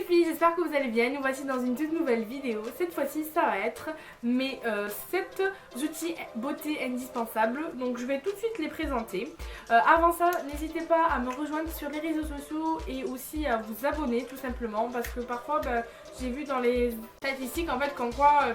filles, j'espère que vous allez bien. Nous voici dans une toute nouvelle vidéo. Cette fois-ci, ça va être mes 7 outils beauté indispensables. Donc je vais tout de suite les présenter. Avant ça, n'hésitez pas à me rejoindre sur les réseaux sociaux et aussi à vous abonner tout simplement. Parce que parfois, j'ai vu dans les statistiques en fait comme quoi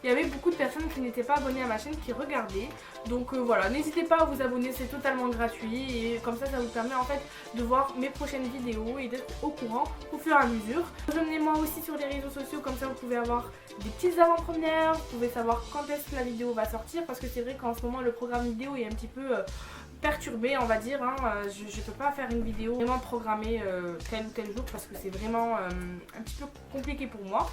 il y avait beaucoup de personnes qui n'étaient pas abonnées à ma chaîne qui regardaient. Donc voilà, n'hésitez pas à vous abonner, c'est totalement gratuit. Et comme ça vous permet en fait de voir mes prochaines vidéos et d'être au courant au fur et à mesure. Rejoignez-moi aussi sur les réseaux sociaux, comme ça vous pouvez avoir des petites avant-premières, vous pouvez savoir quand est-ce que la vidéo va sortir, parce que c'est vrai qu'en ce moment le programme vidéo est un petit peu perturbé, on va dire. Je ne peux pas faire une vidéo vraiment programmée tel ou tel jour parce que c'est vraiment un petit peu compliqué pour moi.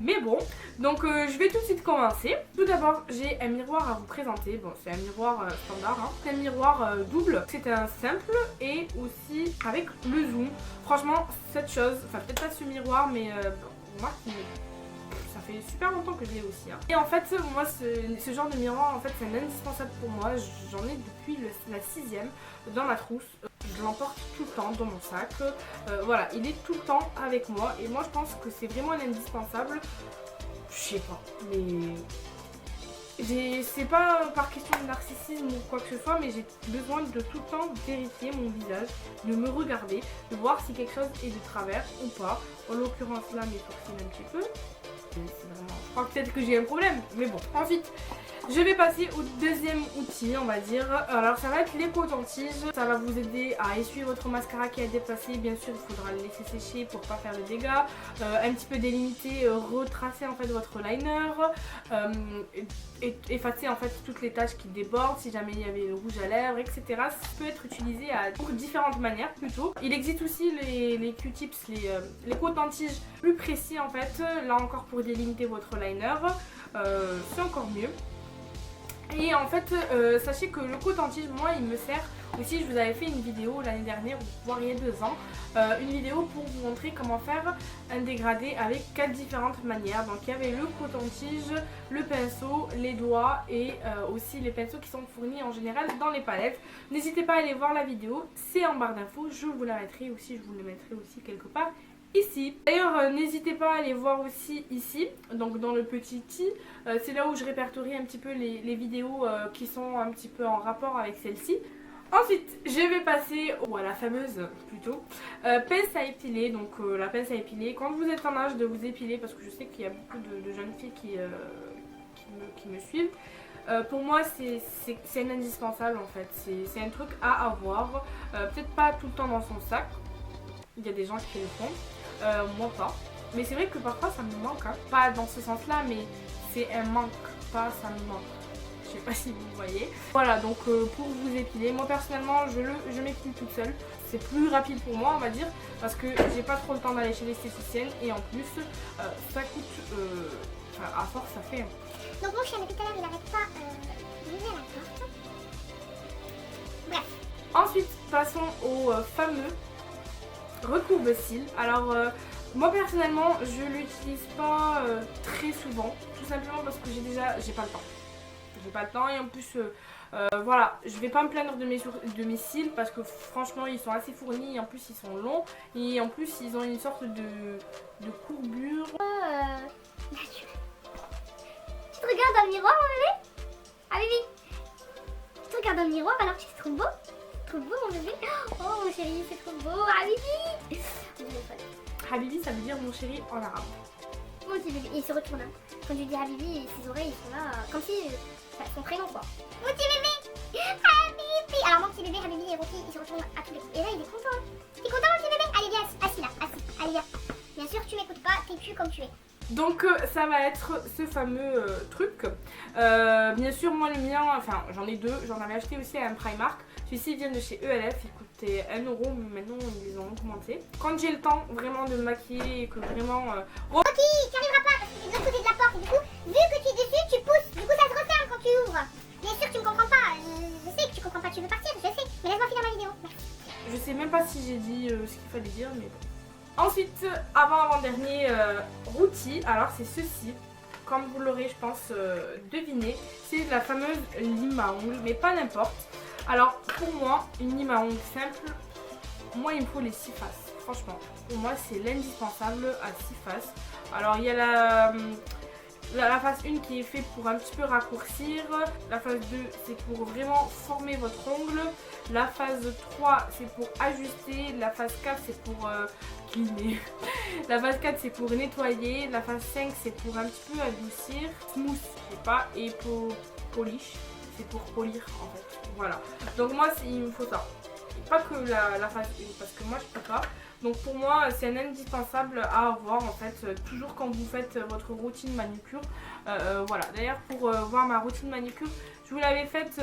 Mais bon, donc je vais tout de suite commencer. Tout d'abord, j'ai un miroir à vous présenter. Bon, c'est un miroir standard, c'est un miroir double. C'est un simple et aussi avec le zoom. Franchement, cette chose, enfin peut-être pas ce miroir, mais moi, ça fait super longtemps que je l'ai aussi. Et en fait, moi, ce genre de miroir, en fait, c'est un indispensable pour moi. J'en ai depuis la 6e dans ma trousse. Je l'emporte tout le temps dans mon sac. Voilà, il est tout le temps avec moi. Et moi, je pense que c'est vraiment un indispensable. Je sais pas, mais c'est pas par question de narcissisme ou quoi que ce soit, mais j'ai besoin de tout le temps vérifier mon visage, de me regarder, de voir si quelque chose est de travers ou pas. En l'occurrence là, mes sourcils un petit peu. Je crois peut-être que j'ai un problème, mais bon. Ensuite, je vais passer au deuxième outil, on va dire. Alors ça va être les cotons-tiges. Ça va vous aider à essuyer votre mascara qui a déplacé. Bien sûr, il faudra le laisser sécher pour pas faire de dégâts. Un petit peu délimiter, retracer en fait votre liner. Effacer en fait toutes les taches qui débordent, si jamais il y avait le rouge à lèvres, etc. Ça peut être utilisé à différentes manières plutôt. Il existe aussi les Q-tips, les cotons-tiges plus précis en fait. Là encore pour délimiter votre liner. C'est encore mieux. Et en fait, sachez que le coton-tige, moi, il me sert aussi. Je vous avais fait une vidéo l'année dernière, voire il y a 2 ans, une vidéo pour vous montrer comment faire un dégradé avec 4 différentes manières. Donc il y avait le coton-tige, le pinceau, les doigts et aussi les pinceaux qui sont fournis en général dans les palettes. N'hésitez pas à aller voir la vidéo, c'est en barre d'infos, je vous la mettrai aussi, je vous la mettrai aussi quelque part ici. D'ailleurs, n'hésitez pas à aller voir aussi ici, donc dans le petit i, c'est là où je répertorie un petit peu les vidéos qui sont un petit peu en rapport avec celle-ci. Ensuite, je vais passer à la fameuse plutôt pince à épiler. Donc la pince à épiler, quand vous êtes en âge de vous épiler, parce que je sais qu'il y a beaucoup de jeunes filles qui me suivent. Pour moi c'est un indispensable en fait, c'est un truc à avoir, peut-être pas tout le temps dans son sac, il y a des gens qui le font. Moi pas, mais c'est vrai que parfois ça me manque, pas dans ce sens là, mais c'est un manque, pas ça me manque, je sais pas si vous voyez. Voilà, donc pour vous épiler, moi personnellement je m'épile toute seule, c'est plus rapide pour moi on va dire, parce que j'ai pas trop le temps d'aller chez l'esthéticienne et en plus ça coûte, à force ça fait. Donc mon chien depuis tout à l'heure il arrête pas de venir à la porte. Bref. Ensuite passons au fameux recourbe-cils. Alors moi personnellement je l'utilise pas très souvent, tout simplement parce que j'ai pas le temps. J'ai pas le temps et en plus voilà, je vais pas me plaindre de mes cils parce que franchement ils sont assez fournis et en plus ils sont longs et en plus ils ont une sorte de courbure. Naturel. Tu te regardes dans le miroir mon bébé? Ah Bibi, tu te regardes dans le miroir alors que c'est trop beau? Trop beau mon bébé. Oh mon chéri, c'est trop beau. Habibi. Habibi ça veut dire mon chéri en arabe. Mon petit bébé, il se retourne. Quand je dis Habibi, ses oreilles ils sont là comme si son prénom quoi. Mon petit bébé Habibi. Alors mon petit bébé Habibi et Rocky ils se retournent à tous les coups. Et là il est content. T'es content mon petit bébé? Allez viens, assis là, assis. Allez viens. Bien sûr tu m'écoutes pas, t'es cul comme tu es. Donc ça va être ce fameux truc. Bien sûr moi le mien, enfin j'en ai 2, j'en avais acheté aussi à un Primark. Celui-ci vient de chez ELF, il coûtait 1 €, mais maintenant ils les ont augmenté. Quand j'ai le temps vraiment de me maquiller et que vraiment... Rocky, tu arriveras pas parce que tu es de l'autre côté de la porte. Du coup, vu que tu es dessus, tu pousses. Du coup ça se referme quand tu ouvres. Bien sûr tu me comprends pas, je sais que tu comprends pas, tu veux partir, je sais. Mais laisse-moi finir ma vidéo. Je sais même pas si j'ai dit ce qu'il fallait dire, mais bon. Ensuite, avant-dernier outil, alors c'est ceci. Comme vous l'aurez je pense deviné, c'est la fameuse lime à ongles, mais pas n'importe. Alors pour moi, une lime à ongles simple, moi il me faut les 6 faces. franchement, pour moi c'est l'indispensable à 6 faces. Alors il y a la phase 1 qui est faite pour un petit peu raccourcir. La phase 2 c'est pour vraiment former votre ongle. La phase 3 c'est pour ajuster. La phase 4 c'est pour cleaner. La phase 4 c'est pour nettoyer. La phase 5 c'est pour un petit peu adoucir. Smooth, je sais pas. Et pour polish, c'est pour polir en fait. Voilà. Donc moi il me faut ça. Pas que la phase 1 parce que moi je peux pas. Donc pour moi c'est un indispensable à avoir en fait toujours quand vous faites votre routine manucure. Voilà, d'ailleurs pour voir ma routine manucure, je vous l'avais faite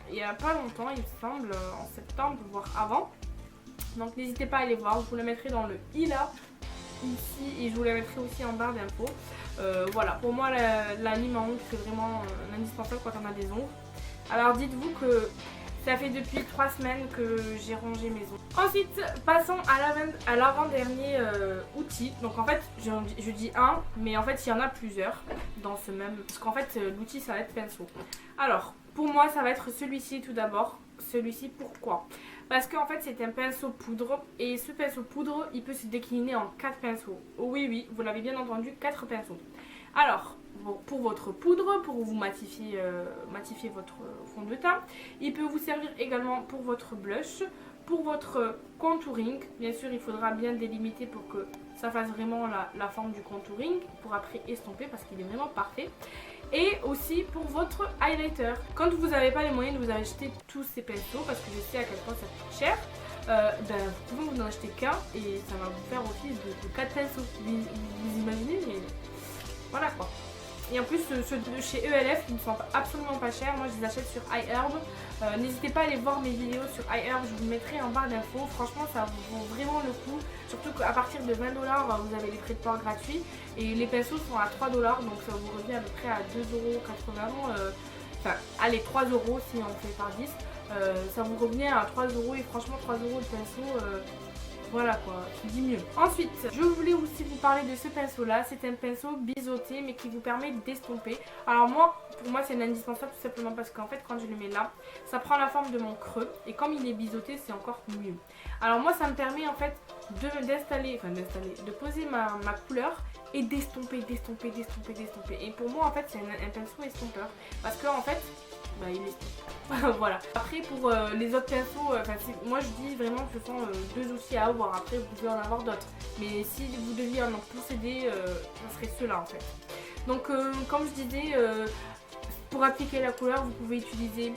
il y a pas longtemps, il me semble, en septembre, voire avant. Donc n'hésitez pas à aller voir, je vous la mettrai dans le i là, ici, et je vous la mettrai aussi en barre d'infos. Voilà, pour moi la lime à ongles c'est vraiment indispensable quand on a des ongles. Alors dites-vous que ça fait depuis 3 semaines que j'ai rangé mes ongles. Ensuite, passons à l'avant-dernier outil. Donc en fait, je dis un, mais en fait il y en a plusieurs dans ce même... Parce qu'en fait, l'outil ça va être pinceau. Alors, pour moi ça va être celui-ci tout d'abord. Celui-ci, pourquoi? Parce qu'en fait c'est un pinceau poudre. Et ce pinceau poudre, il peut se décliner en 4 pinceaux. Oh, oui, vous l'avez bien entendu, 4 pinceaux. Alors, pour votre poudre, pour vous matifier votre fond de teint. Il peut vous servir également pour votre blush, pour votre contouring. Bien sûr, il faudra bien délimiter pour que ça fasse vraiment la forme du contouring, pour après estomper parce qu'il est vraiment parfait. Et aussi pour votre highlighter. Quand vous n'avez pas les moyens de vous acheter tous ces pinceaux, parce que je sais à quel point ça coûte cher, vous pouvez vous en acheter qu'un et ça va vous faire office de 4 pinceaux. Vous imaginez, mais voilà quoi. Et en plus ceux de chez ELF ils ne sont absolument pas chers. Moi je les achète sur iHerb. N'hésitez pas à aller voir mes vidéos sur iHerb, je vous mettrai en barre d'infos. Franchement ça vaut vraiment le coup. Surtout qu'à partir de 20$ vous avez les frais de port gratuits. Et les pinceaux sont à 3$, donc ça vous revient à peu près à 2,80€. Enfin allez 3€ si on fait par 10. Ça vous revient à 3€ et franchement 3€ de pinceau. Voilà quoi, qui dit mieux. Ensuite, je voulais aussi vous parler de ce pinceau là. C'est un pinceau biseauté mais qui vous permet d'estomper. Alors pour moi c'est un indispensable tout simplement parce qu'en fait quand je le mets là, ça prend la forme de mon creux. Et comme il est biseauté c'est encore mieux. Alors moi ça me permet en fait de poser ma couleur et d'estomper. Et pour moi en fait c'est un pinceau estompeur. Parce qu'en fait, il estompe. Voilà. Après pour les autres pinceaux, moi je dis vraiment que ce sont 2 outils à avoir. Après vous pouvez en avoir d'autres. Mais si vous deviez en posséder, ce serait ceux-là en fait. Donc comme je disais, pour appliquer la couleur vous pouvez utiliser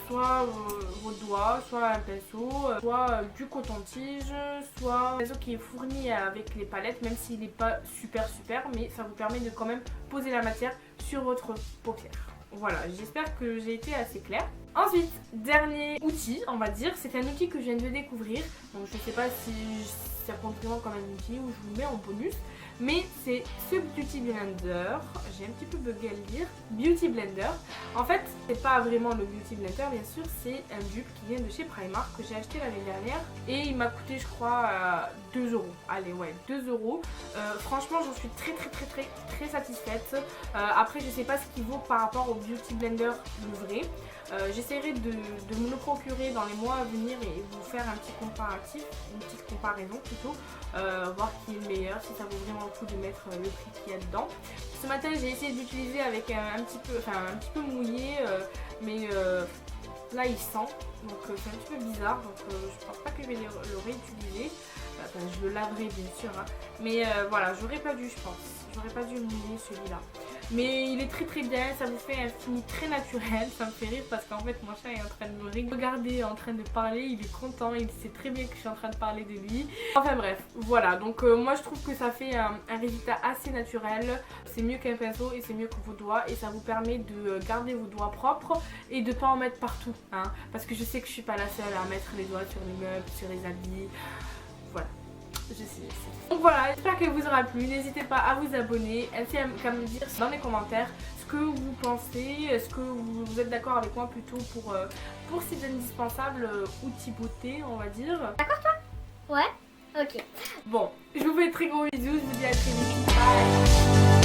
soit vos doigts, soit un pinceau, soit du coton-tige, soit un pinceau qui est fourni avec les palettes, même s'il n'est pas super, mais ça vous permet de quand même poser la matière sur votre paupière. Voilà, j'espère que j'ai été assez claire. Ensuite, dernier outil, on va dire, c'est un outil que je viens de découvrir. Donc je sais pas si ça compte vraiment comme un outil ou je vous le mets en bonus. Mais c'est ce Beauty Blender, j'ai un petit peu bugué à le dire, Beauty Blender. En fait, c'est pas vraiment le Beauty Blender, bien sûr, c'est un dupe qui vient de chez Primark que j'ai acheté l'année dernière. Et il m'a coûté, je crois, 2€. Allez, ouais, 2€. Franchement, j'en suis très satisfaite. Après, je sais pas ce qu'il vaut par rapport au Beauty Blender le vrai. J'essaierai de me le procurer dans les mois à venir et vous faire un petit comparatif, une petite comparaison plutôt, voir qui est le meilleur, si ça vaut vraiment le coup de mettre le prix qu'il y a dedans. Ce matin j'ai essayé d'utiliser avec un petit peu mouillé, mais là il sent, donc c'est un petit peu bizarre, donc je pense pas que je vais le réutiliser. Enfin, je le laverai bien sûr, hein. Mais voilà, j'aurais pas dû, je pense. J'aurais pas dû le mouiller celui-là. Mais il est très bien, ça vous fait un fini très naturel. Ça me fait rire parce qu'en fait mon chat est en train de me regarder, en train de parler. Il est content, il sait très bien que je suis en train de parler de lui. Enfin bref, voilà. Donc moi je trouve que ça fait un résultat assez naturel. C'est mieux qu'un pinceau et c'est mieux que vos doigts. Et ça vous permet de garder vos doigts propres et de pas en mettre partout, hein. Parce que je sais que je suis pas la seule à mettre les doigts sur les meubles, sur les habits. Voilà. Je sais. Donc voilà, j'espère que vous aura plu. N'hésitez pas à vous abonner, ainsi qu'à me dire dans les commentaires ce que vous pensez. Est-ce que vous êtes d'accord avec moi plutôt pour ces indispensables outils beauté, on va dire. D'accord toi? Ouais. Ok. Bon, je vous fais de très gros bisous. Je vous dis à très vite. Bye.